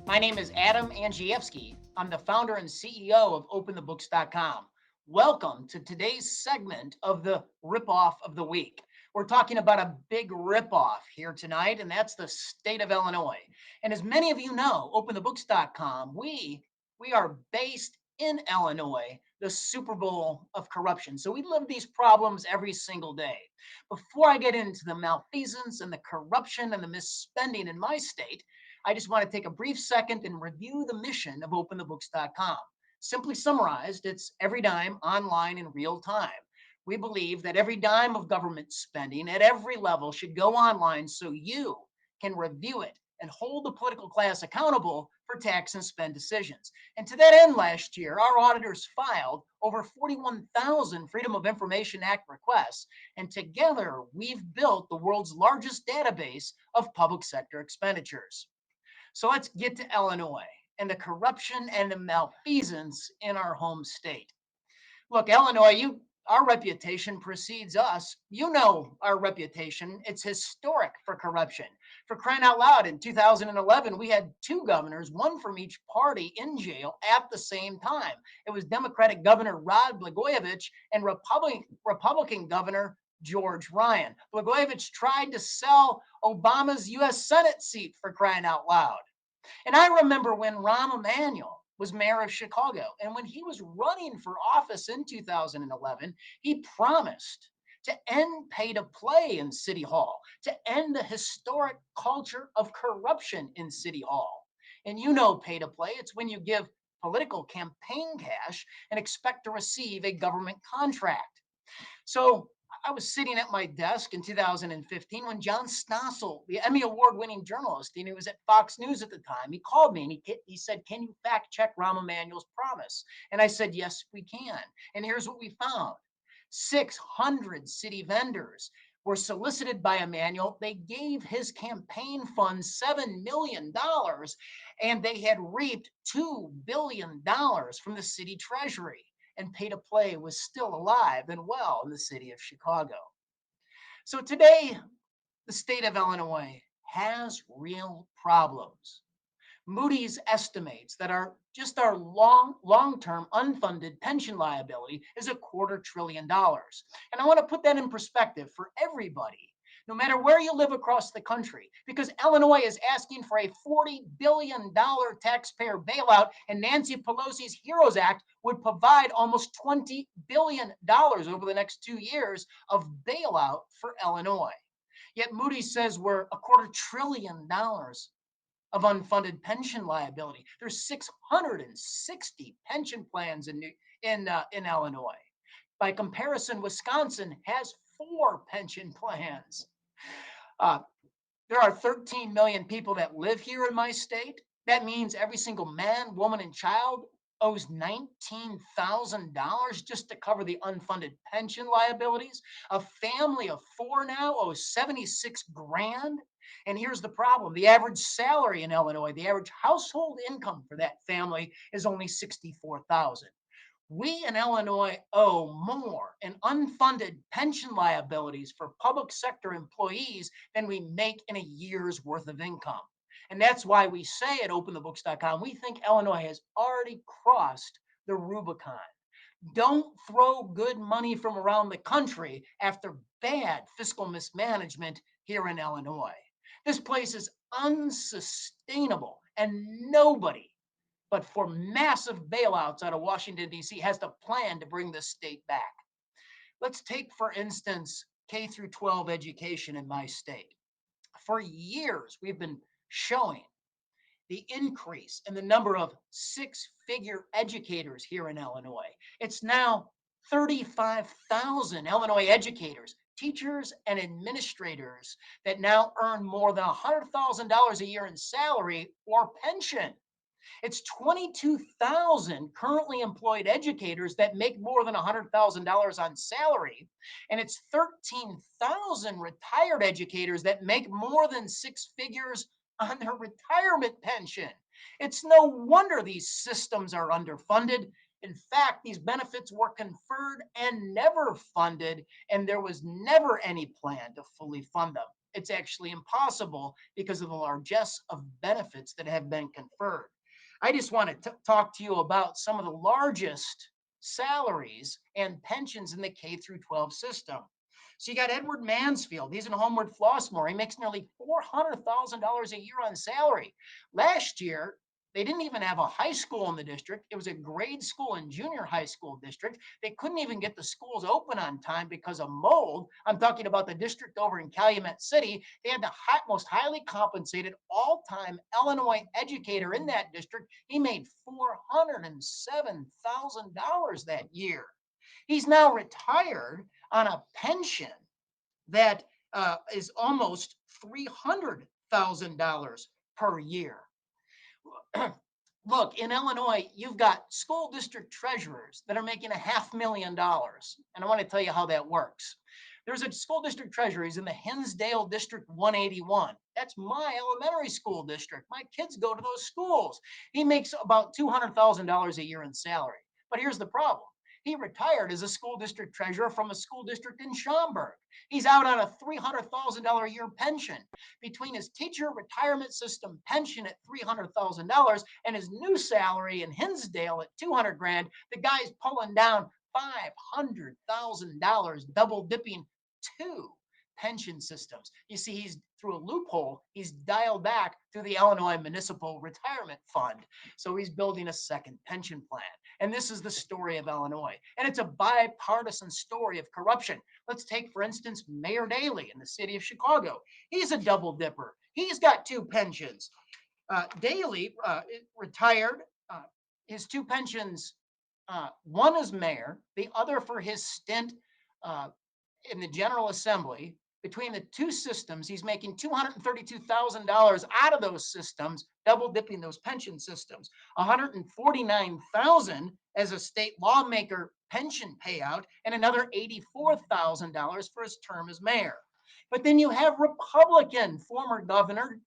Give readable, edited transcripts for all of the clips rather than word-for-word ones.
My name is Adam Angievsky. I'm the founder and CEO of OpenTheBooks.com. Welcome to today's segment of the Ripoff of the Week. We're talking about a big ripoff here tonight, and that's the state of Illinois. And as many of you know, OpenTheBooks.com, we are based in Illinois, the Super Bowl of corruption. So we live these problems every single day. Before I get into the malfeasance and the corruption and the misspending in my state, I just want to take a brief second and review the mission of OpenTheBooks.com. Simply summarized, it's every dime online in real time. We believe that every dime of government spending at every level should go online so you can review it and hold the political class accountable for tax and spend decisions. And to that end, last year, our auditors filed over 41,000 Freedom of Information Act requests, and together we've built the world's largest database of public sector expenditures. So let's get to Illinois and the corruption and the malfeasance in our home state. Look, Illinois, our reputation precedes us. You know our reputation. It's historic for corruption. For crying out loud, in 2011, we had two governors, one from each party, in jail at the same time. It was Democratic Governor Rod Blagojevich and Republican Governor George Ryan. Blagojevich tried to sell Obama's U.S. Senate seat, for crying out loud. And I remember when Rahm Emanuel was mayor of Chicago, and when he was running for office in 2011, he promised to end pay to play in City Hall, to end the historic culture of corruption in City Hall. And you know pay to play, it's when you give political campaign cash and expect to receive a government contract. So I was sitting at my desk in 2015 when John Stossel, the Emmy Award winning journalist, and he was at Fox News at the time, he called me and he said, "Can you fact check Rahm Emanuel's promise?" And I said, "Yes, we can." And here's what we found: 600 city vendors were solicited by Emanuel. They gave his campaign fund $7 million, and they had reaped $2 billion from the city treasury, and pay to play was still alive and well in the city of Chicago. So today, the state of Illinois has real problems. Moody's estimates that our long-term unfunded pension liability is $250 billion. And I want to put that in perspective for everybody, no matter where you live across the country, because Illinois is asking for a $40 billion taxpayer bailout, and Nancy Pelosi's HEROES Act would provide almost $20 billion over the next 2 years of bailout for Illinois. Yet Moody's says we're $250 billion of unfunded pension liability. There's 660 pension plans in Illinois. By comparison, Wisconsin has 4 pension plans. Uh, there are 13 million people that live here in my state. That means every single man, woman, and child owes $19,000 just to cover the unfunded pension liabilities. A family of 4 now owes 76 grand. And here's the problem: the average salary in Illinois, the average household income for that family is only 64,000. We in Illinois owe more in unfunded pension liabilities for public sector employees than we make in a year's worth of income. And that's why we say at openthebooks.com, we think Illinois has already crossed the Rubicon. Don't throw good money from around the country after bad fiscal mismanagement here in Illinois. This place is unsustainable, and nobody but for massive bailouts out of Washington, D.C., has the plan to bring this state back. Let's take, for instance, K through 12 education in my state. For years, we've been showing the increase in the number of six-figure educators here in Illinois. It's now 35,000 Illinois educators, teachers, and administrators that now earn more than $100,000 a year in salary or pension. It's 22,000 currently employed educators that make more than $100,000 on salary. And it's 13,000 retired educators that make more than 6 figures on their retirement pension. It's no wonder these systems are underfunded. In fact, these benefits were conferred and never funded, and there was never any plan to fully fund them. It's actually impossible because of the largesse of benefits that have been conferred. I just want to talk to you about some of the largest salaries and pensions in the K through 12 system. So you got Edward Mansfield. He's in Homeward Flossmoor. He makes nearly $400,000 a year on salary. Last year, they didn't even have a high school in the district. It was a grade school and junior high school district. They couldn't even get the schools open on time because of mold. I'm talking about the district over in Calumet City. They had the most highly compensated all-time Illinois educator in that district. He made $407,000 that year. He's now retired on a pension that is almost $300,000 per year. Look, in Illinois, you've got school district treasurers that are making $500,000. And I want to tell you how that works. There's a school district treasurer. He's in the Hinsdale District 181. That's my elementary school district. My kids go to those schools. He makes about $200,000 a year in salary. But here's the problem. He retired as a school district treasurer from a school district in Schaumburg. He's out on a $300,000 a year pension. Between his teacher retirement system pension at $300,000 and his new salary in Hinsdale at $200,000, the guy's pulling down $500,000, double dipping two pension systems. You see, he's through a loophole, he's dialed back through the Illinois Municipal Retirement Fund. So he's building a second pension plan. And this is the story of Illinois. And it's a bipartisan story of corruption. Let's take, for instance, Mayor Daley in the city of Chicago. He's a double dipper. He's got two pensions. Daley retired. His two pensions, one as mayor, the other for his stint in the General Assembly. Between the two systems, he's making $232,000 out of those systems, double dipping those pension systems. $149,000 as a state lawmaker pension payout, and another $84,000 for his term as mayor. But then you have Republican former governor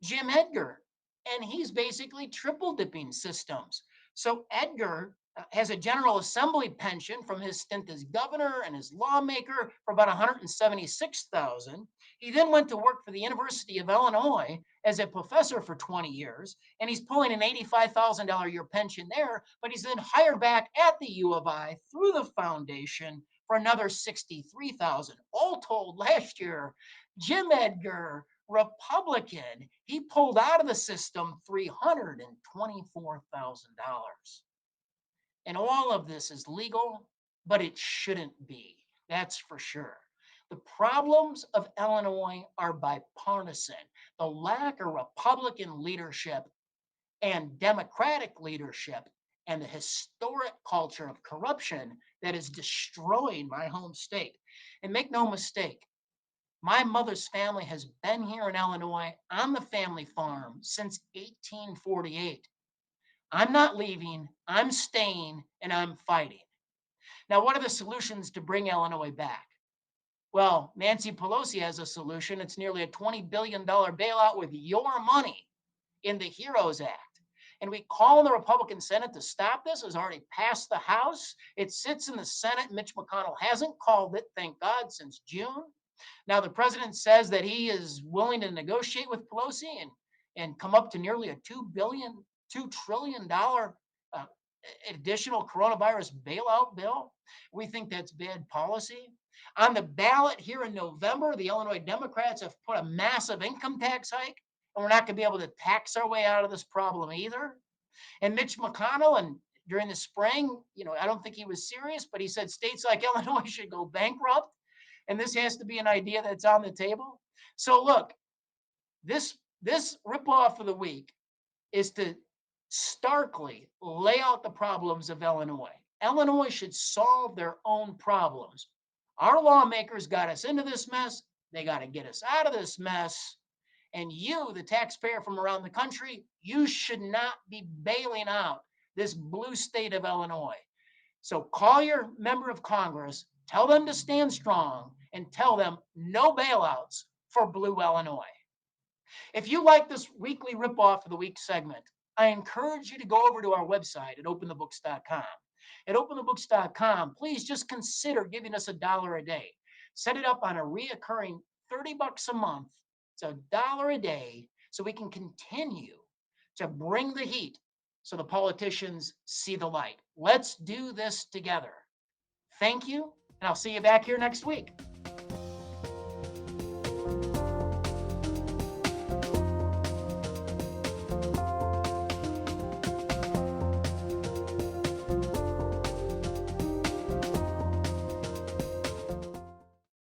Jim Edgar, and he's basically triple dipping systems. So Edgar has a General Assembly pension from his stint as governor and as lawmaker for about $176,000. He then went to work for the University of Illinois as a professor for 20 years, and he's pulling an $85,000 a year pension there, but he's then hired back at the U of I through the foundation for another $63,000. All told, last year, Jim Edgar, Republican, he pulled out of the system $324,000. And all of this is legal, but it shouldn't be. That's for sure. The problems of Illinois are bipartisan. The lack of Republican leadership and Democratic leadership and the historic culture of corruption that is destroying my home state. And make no mistake, my mother's family has been here in Illinois on the family farm since 1848. I'm not leaving, I'm staying, and I'm fighting. Now, what are the solutions to bring Illinois back? Well, Nancy Pelosi has a solution. It's nearly a $20 billion bailout with your money in the HEROES Act. And we call on the Republican Senate to stop this. It's already passed the House. It sits in the Senate. Mitch McConnell hasn't called it, thank God, since June. Now, the president says that he is willing to negotiate with Pelosi and come up to nearly a $2 trillion additional coronavirus bailout bill. We think that's bad policy. On the ballot here in November, the Illinois Democrats have put a massive income tax hike, and we're not going to be able to tax our way out of this problem either. And Mitch McConnell, and during the spring, I don't think he was serious, but he said states like Illinois should go bankrupt. And this has to be an idea that's on the table. So look, this ripoff of the week is to starkly lay out the problems of Illinois. Illinois should solve their own problems. Our lawmakers got us into this mess. They got to get us out of this mess. And you, the taxpayer from around the country, you should not be bailing out this blue state of Illinois. So call your member of Congress, tell them to stand strong, and tell them no bailouts for blue Illinois. If you like this weekly ripoff of the week segment, I encourage you to go over to our website at openthebooks.com. At openthebooks.com, please just consider giving us $1 a day. Set it up on a reoccurring 30 bucks a month. It's $1 a day, so we can continue to bring the heat so the politicians see the light. Let's do this together. Thank you, and I'll see you back here next week.